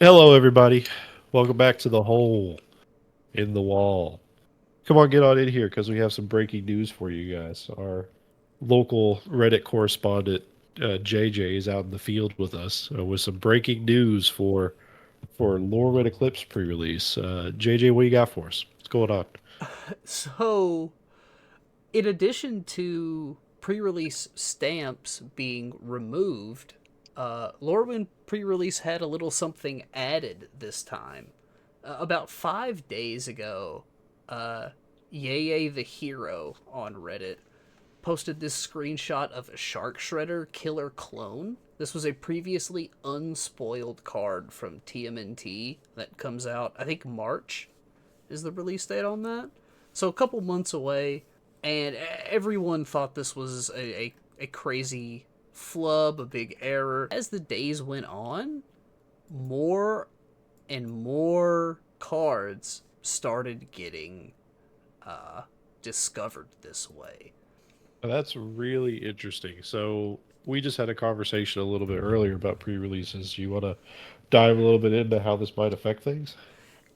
Hello, everybody. Welcome back to the hole in the wall. Come on, get on in here because we have some breaking news for you guys. Our local Reddit correspondent, JJ, is out in the field with us with some breaking news for Lorwyn Eclipsed pre-release. JJ, what you got for us? What's going on? So, in addition to pre-release stamps being removed, Lorwyn pre-release had a little something added this time. About 5 days ago, Yeye the Hero on Reddit posted this screenshot of a Shark Shredder Killer Clone. This was a previously unspoiled card from TMNT that comes out, I think March is the release date on that. So a couple months away, and everyone thought this was a crazy flub, a big error. As the days went on, more and more cards started getting discovered this way. That's really interesting. So we just had a conversation a little bit earlier about pre-releases. You want to dive a little bit into how this might affect things?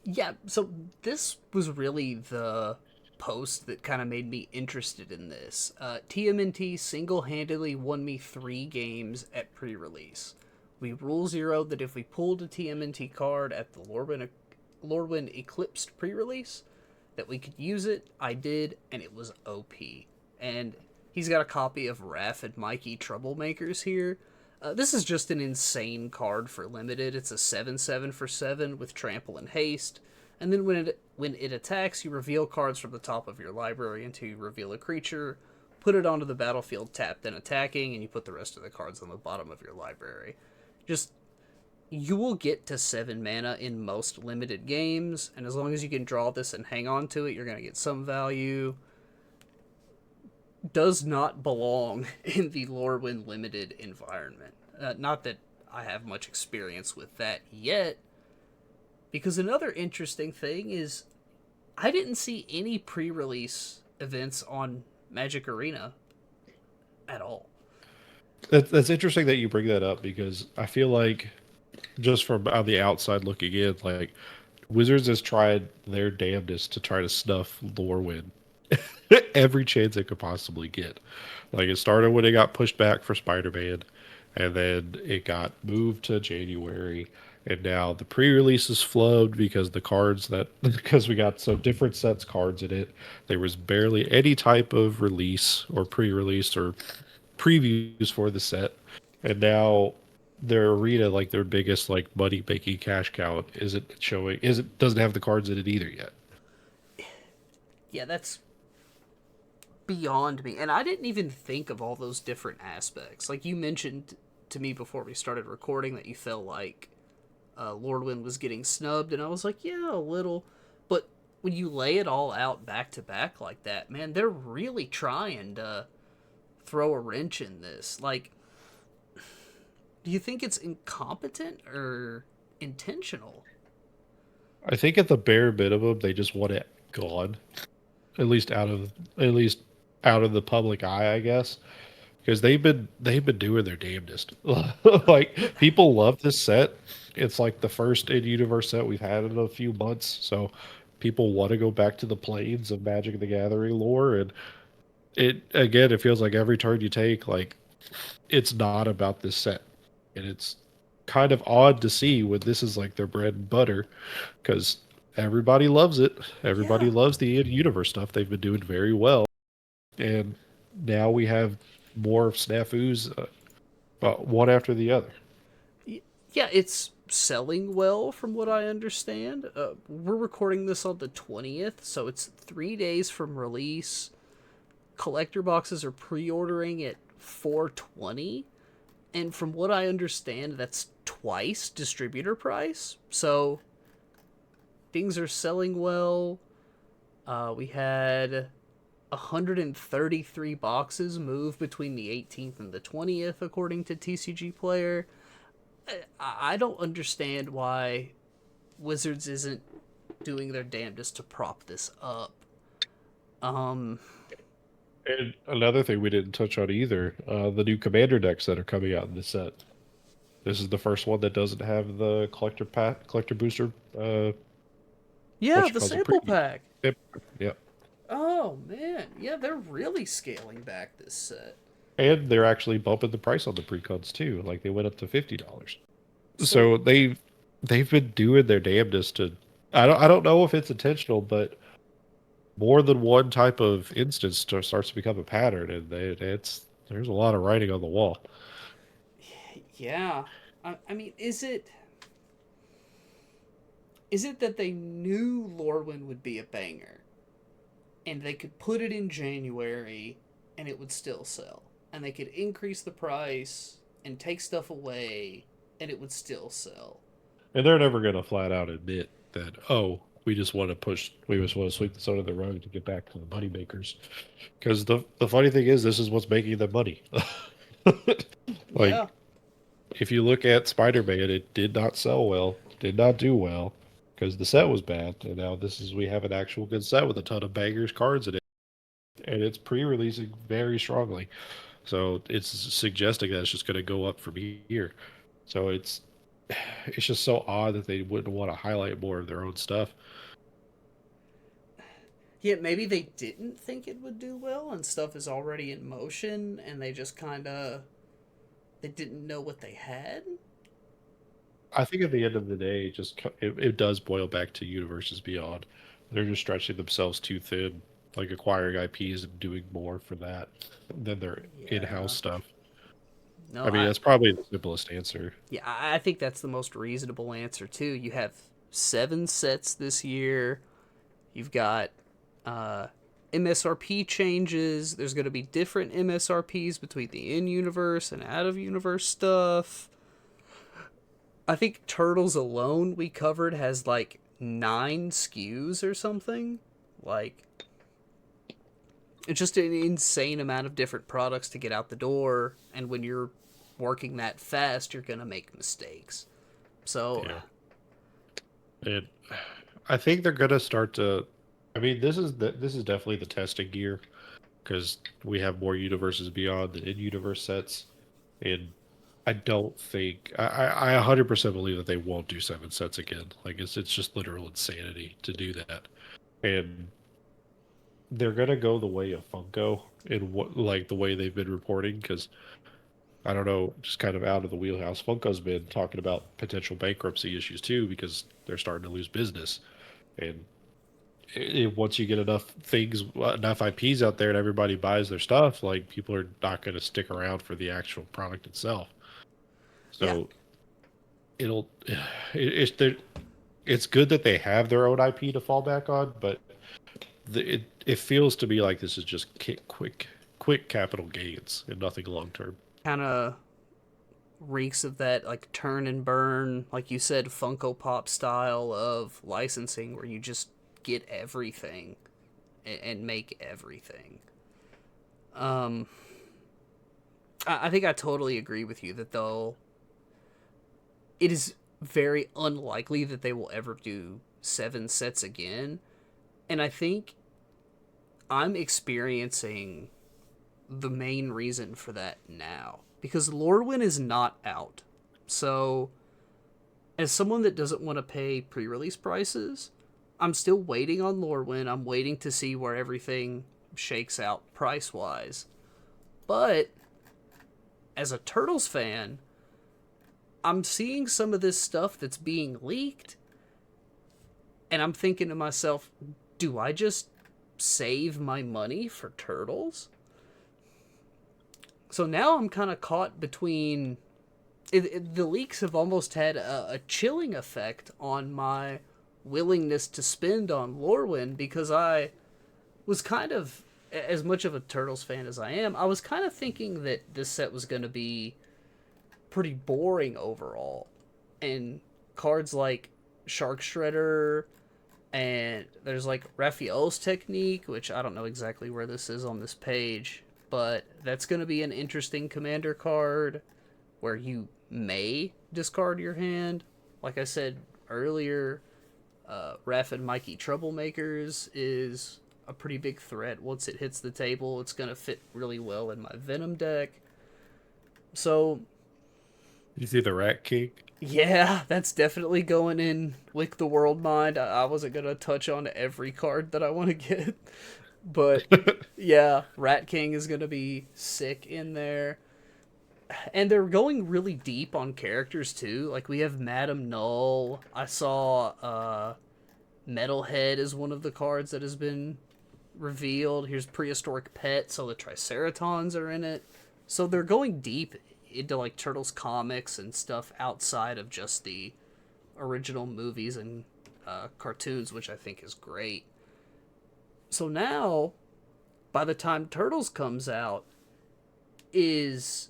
Yeah, so this was really the post that kind of made me interested in this. TMNT single handedly won me 3 games at pre release. We rule zero that if we pulled a TMNT card at the Lorwyn Eclipsed pre release, that we could use it. I did, and it was OP. And he's got a copy of Raph and Mikey Troublemakers here. This is just an insane card for limited. It's a 7/7 for 7 with trample and haste. And then when it attacks, you reveal cards from the top of your library until you reveal a creature, put it onto the battlefield tapped and attacking, and you put the rest of the cards on the bottom of your library. Just you will get to 7 mana in most limited games, and as long as you can draw this and hang on to it, you're going to get some value. Does not belong in the Lorwyn limited environment. Not that I have much experience with that yet, because another interesting thing is I didn't see any pre release events on Magic Arena at all. That's interesting that you bring that up because I feel like just from on the outside looking in, like Wizards has tried their damnedest to try to snuff Lorwyn every chance it could possibly get. Like it started when it got pushed back for Spider-Man, and then it got moved to January, and now the pre-release is flubbed because the cards that because we got so different sets cards in it. There was barely any type of release or pre-release or previews for the set, and now their arena, like their biggest like money making cash cow, isn't showing. Isn't doesn't have the cards in it either yet. Yeah, that's beyond me. And I didn't even think of all those different aspects. Like you mentioned to me before we started recording that you felt like Lordwyn was getting snubbed, and I was like, yeah, a little. But when you lay it all out back to back like that, man, they're really trying to throw a wrench in this. Like, do you think it's incompetent or intentional? I think at the bare minimum, they just want it gone, at least at least out of the public eye, I guess, because they've been doing their damnedest. Like people love this set. It's like the first in universe set we've had in a few months, so people want to go back to the planes of Magic the Gathering lore, and it again, it feels like every turn you take, like it's not about this set, and it's kind of odd to see when this is like their bread and butter because everybody loves it. Everybody Yeah. loves the universe stuff. They've been doing very well, and now we have more snafus, one after the other. Yeah, it's selling well from what I understand. We're recording this on the 20th, so it's 3 days from release. Collector boxes are pre-ordering at 420, and from what I understand, that's twice distributor price. So things are selling well. We had 133 boxes move between the 18th and the 20th, according to TCG Player. I don't understand why Wizards isn't doing their damnedest to prop this up. Um, And another thing we didn't touch on either, the new commander decks that are coming out in this set. This is the first one that doesn't have the collector booster. Yeah, What you the call it? sample pack. Yep. Yep. Oh man, yeah, they're really scaling back this set. And they're actually bumping the price on the precons too. Like they went up to $50. So So they've been doing their damnedest to. I don't know if it's intentional, but more than one type of instance starts to become a pattern, and there's a lot of writing on the wall. yeah, I mean, is it that they knew Lorwyn would be a banger, and they could put it in January, and it would still sell, and they could increase the price and take stuff away, and it would still sell. And they're never going to flat out admit that, oh, we just want to sweep this under the rug to get back to the money makers. Because the funny thing is, this is what's making them money. Yeah, Like, if you look at Spider-Man, it did not sell well, did not do well, because the set was bad. And now we have an actual good set with a ton of bangers cards in it. And it's pre-releasing very strongly. So it's suggesting that it's just going to go up from here. So it's just so odd that they wouldn't want to highlight more of their own stuff. yeah, maybe they didn't think it would do well, and stuff is already in motion, and they just kind of they didn't know what they had. I think at the end of the day, it does boil back to universes beyond. They're just stretching themselves too thin, like acquiring IPs and doing more for that than their in-house Yeah. stuff. No, I mean, that's probably the simplest answer. yeah, I think that's the most reasonable answer too. You have 7 sets this year. You've got uh, MSRP changes. There's going to be different MSRPs between the in-universe and out-of-universe stuff. I think Turtles alone we covered has like 9 SKUs or something. Like it's just an insane amount of different products to get out the door, and when you're working that fast, you're gonna make mistakes. So Yeah, and I think they're gonna start to. I mean, this is definitely the testing year because we have more universes beyond the in-universe sets, and I don't think I 100% believe that they won't do 7 sets again. Like it's just literal insanity to do that, and they're gonna go the way of Funko in what like the way they've been reporting because I don't know, just kind of out of the wheelhouse. Funko's been talking about potential bankruptcy issues too because they're starting to lose business, and once you get enough things, enough IPs out there, and everybody buys their stuff, like people are not going to stick around for the actual product itself. yeah, So it'll it's good that they have their own IP to fall back on, but it feels to me like this is just quick capital gains and nothing long term. kind of reeks of that like turn and burn, like you said, Funko Pop style of licensing where you just get everything and make everything. Um, I think I totally agree with you that though it is very unlikely that they will ever do 7 sets again, and I think I'm experiencing the main reason for that now because Lorwyn is not out. So, as someone that doesn't want to pay pre-release prices, I'm still waiting on Lorwyn. I'm waiting to see where everything shakes out price-wise. But as a Turtles fan, I'm seeing some of this stuff that's being leaked and I'm thinking to myself, do I just save my money for Turtles? So now I'm kind of caught between. The leaks have almost had a chilling effect on my willingness to spend on Lorwyn because I was kind of, as much of a Turtles fan as I am, I was kind of thinking that this set was going to be pretty boring overall. And cards like Shark Shredder and there's like Raphael's technique, which I don't know exactly where this is on this page, but that's going to be an interesting commander card where you may discard your hand. Like I said earlier, Raph and Mikey Troublemakers is a pretty big threat. Once it hits the table, it's going to fit really well in my Venom deck. So You see the Rat King? Yeah, that's definitely going in with the world mind. I wasn't gonna touch on every card that I want to get, but yeah, Rat King is gonna be sick in there. And they're going really deep on characters too. Like we have Madame Null. I saw Metalhead is one of the cards that has been revealed. Here's Prehistoric Pet, so the Triceratons are in it. So they're going deep into like Turtles comics and stuff outside of just the original movies and cartoons, which I think is great. So now, by the time Turtles comes out, is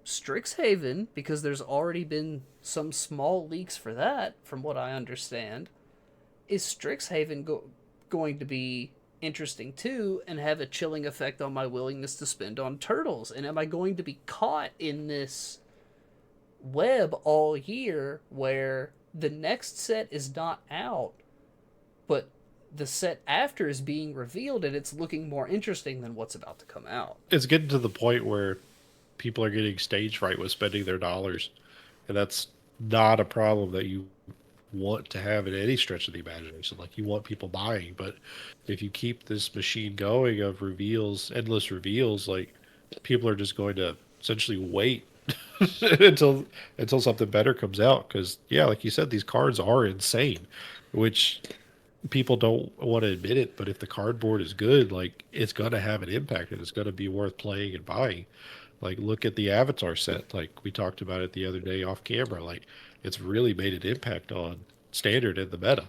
Strixhaven, because there's already been some small leaks for that, from what I understand. Is Strixhaven going to be interesting too and have a chilling effect on my willingness to spend on Turtles? And am I going to be caught in this web all year where the next set is not out, but the set after is being revealed and it's looking more interesting than what's about to come out? It's getting to the point where people are getting stage fright with spending their dollars, and that's not a problem that you want to have in any stretch of the imagination. Like you want people buying, but if you keep this machine going of reveals, endless reveals, like people are just going to essentially wait until something better comes out. Because yeah, like you said, these cards are insane, which people don't want to admit it. But if the cardboard is good, like it's gonna have an impact, and it's gonna be worth playing and buying. Like look at the Avatar set, like we talked about it the other day off camera. Like it's really made an impact on standard and the meta.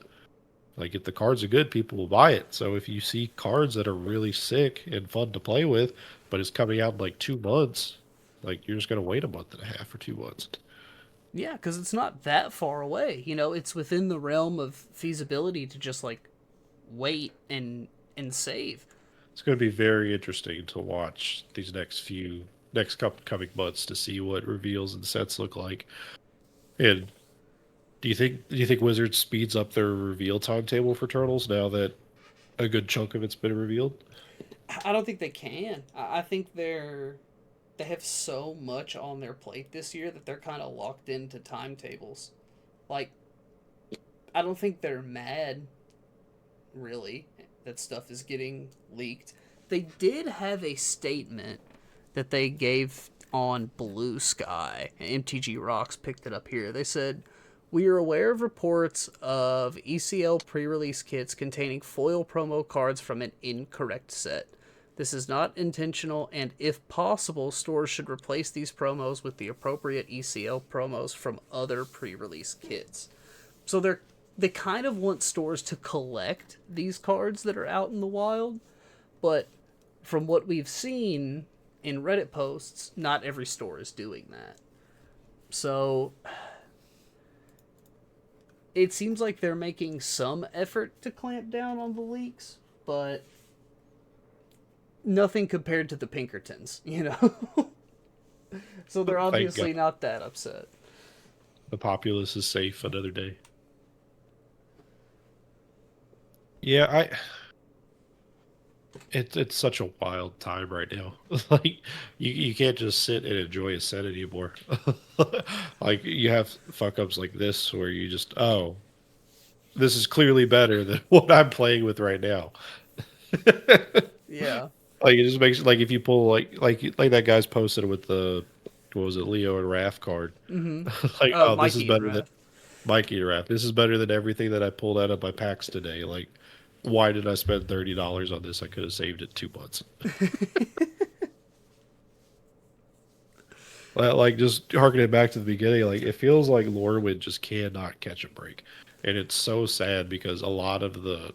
Like if the cards are good, people will buy it. So if you see cards that are really sick and fun to play with, but it's coming out in like 2 months, like you're just gonna wait a month and a half or 2 months. Yeah, because it's not that far away. You know, it's within the realm of feasibility to just like wait and save. It's gonna be very interesting to watch these next couple coming months to see what reveals and sets look like. And do you think Wizards speeds up their reveal timetable for Turtles now that a good chunk of it's been revealed? I don't think they can. I think they have so much on their plate this year that they're kind of locked into timetables. Like I don't think they're mad really that stuff is getting leaked. They did have a statement that they gave on Blue Sky. MTG Rocks picked it up here. They said, "We are aware of reports of ECL pre release kits containing foil promo cards from an incorrect set. This is not intentional, and if possible, stores should replace these promos with the appropriate ECL promos from other pre release kits." So they kind of want stores to collect these cards that are out in the wild, but from what we've seen in Reddit posts, not every store is doing that. So it seems like they're making some effort to clamp down on the leaks, but nothing compared to the Pinkertons, you know? So they're Thank God obviously not that upset. the populace is safe another day. Yeah, it's such a wild time right now. Like you can't just sit and enjoy a set anymore. Like you have fuck ups like this where you just this is clearly better than what I'm playing with right now. Yeah. Like it just makes like if you pull like that guy's posted with the what was it, Leo and Raph card. Mm-hmm. Like, oh, this is Mikey and better than Wrath. Mikey and Raph. This is better than everything that I pulled out of my packs today. Like, why did I spend $30 on this? I could have saved it 2 months. Like just harkening back to the beginning, like it feels like Lorwyn just cannot catch a break, and it's so sad because a lot of the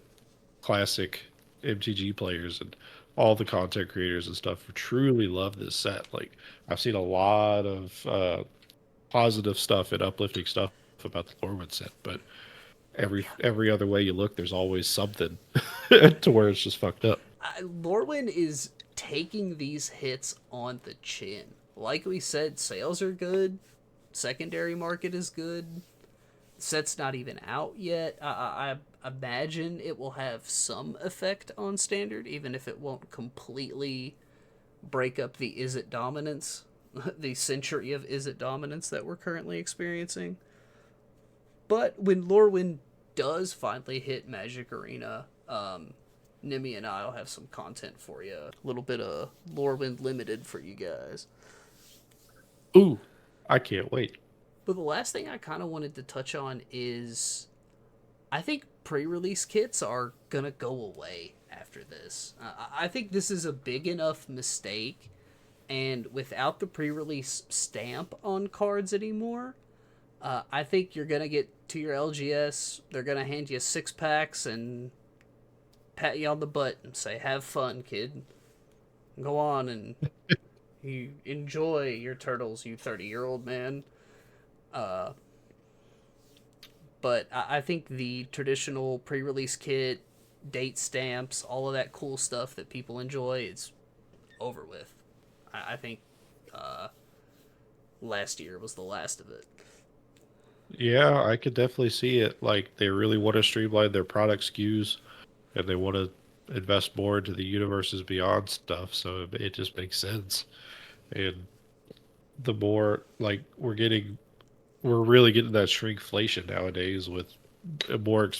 classic MTG players and all the content creators and stuff truly love this set. Like I've seen a lot of positive stuff and uplifting stuff about the Lorwyn set, but every other way you look, there's always something to where it's just fucked up. Lorwyn is taking these hits on the chin. Like we said, sales are good. Secondary market is good. Set's not even out yet. I imagine it will have some effect on standard, even if it won't completely break up the is it dominance the century of Izzet dominance that we're currently experiencing. But when Lorwyn does finally hit Magic Arena, Nemy and I'll have some content for you. A little bit of Lorwyn Limited for you guys. Ooh, I can't wait. But the last thing I kind of wanted to touch on is I think pre-release kits are gonna go away after this. I think this is a big enough mistake, and without the pre-release stamp on cards anymore, I think you're gonna get to your LGS. They're gonna hand you 6 packs and pat you on the butt and say, "Have fun, kid. Go on and you enjoy your turtles, you 30-year-old man." Uh, but I think the traditional pre-release kit, date stamps, all of that cool stuff that people enjoy, it's over with. I think uh, last year was the last of it. Yeah, I could definitely see it. Like they really want to streamline their product SKUs, and they want to invest more into the universes beyond stuff. So it just makes sense. And the more like we're really getting that shrinkflation nowadays with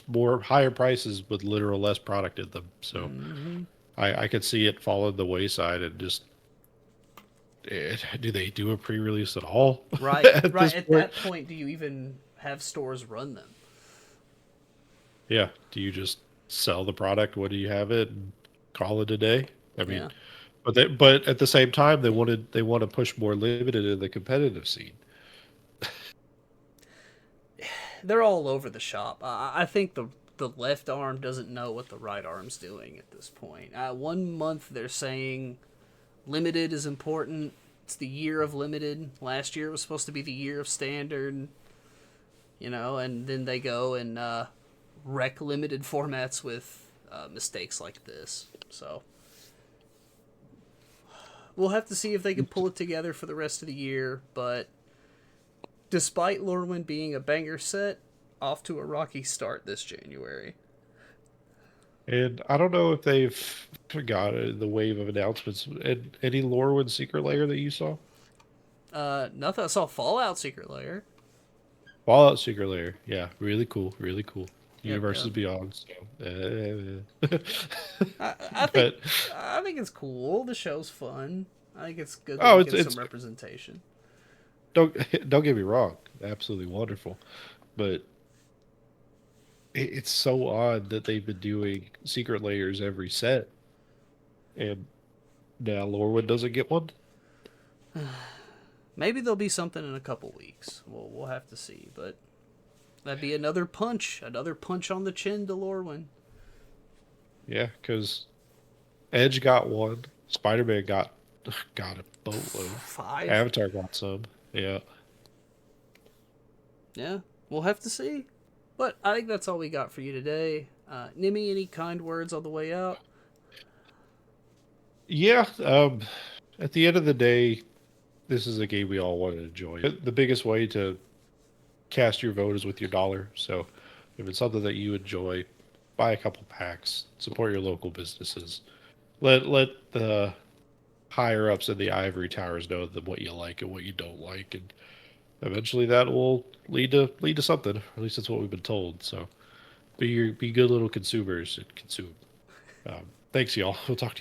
more higher prices with literal less product in them. So Mm-hmm. I could see it fall on the wayside and just do they do a pre-release at all Right, at right. this At point? that point, do you even have stores run them? Yeah, do you just sell the product when you have it and call it a day? I mean, Yeah, but at the same time they want to push more limited in the competitive scene. they're all over the shop. I think the left arm doesn't know what the right arm's doing at this point. 1 month they're saying limited is important. It's the year of limited. Last year was supposed to be the year of standard, and then they go and wreck limited formats with mistakes like this. So we'll have to see if they can pull it together for the rest of the year. But despite Lorwyn being a banger set, off to a rocky start this January. And I don't know if they've forgotten the wave of announcements. And any Lorwyn secret layer that you saw? Nothing. I saw Fallout Secret Lair. Fallout secret layer, yeah, really cool, really cool. Yep, Universes yep. beyond. I think But I think it's cool. The show's fun. I think it's good that oh, we it's get some it's representation. don't don't get me wrong, absolutely wonderful. But it's so odd that they've been doing secret layers every set, and now Lorwyn doesn't get one. Maybe there'll be something in a couple weeks. We'll have to see. But that'd be another punch on the chin to Lorwyn. Yeah, because Edge got one, Spider-Man got a boatload, 5. Avatar got some. Yeah. Yeah, we'll have to see. But I think that's all we got for you today. Nimi, any kind words on the way out? Yeah. At the end of the day, this is a game we all want to enjoy. The biggest way to cast your vote is with your dollar. So if it's something that you enjoy, buy a couple packs, support your local businesses. Let the higher ups in the ivory towers know that what you like and what you don't like, and eventually that will lead to something. At least that's what we've been told. So be good little consumers and consume. Thanks, y'all. We'll talk to you.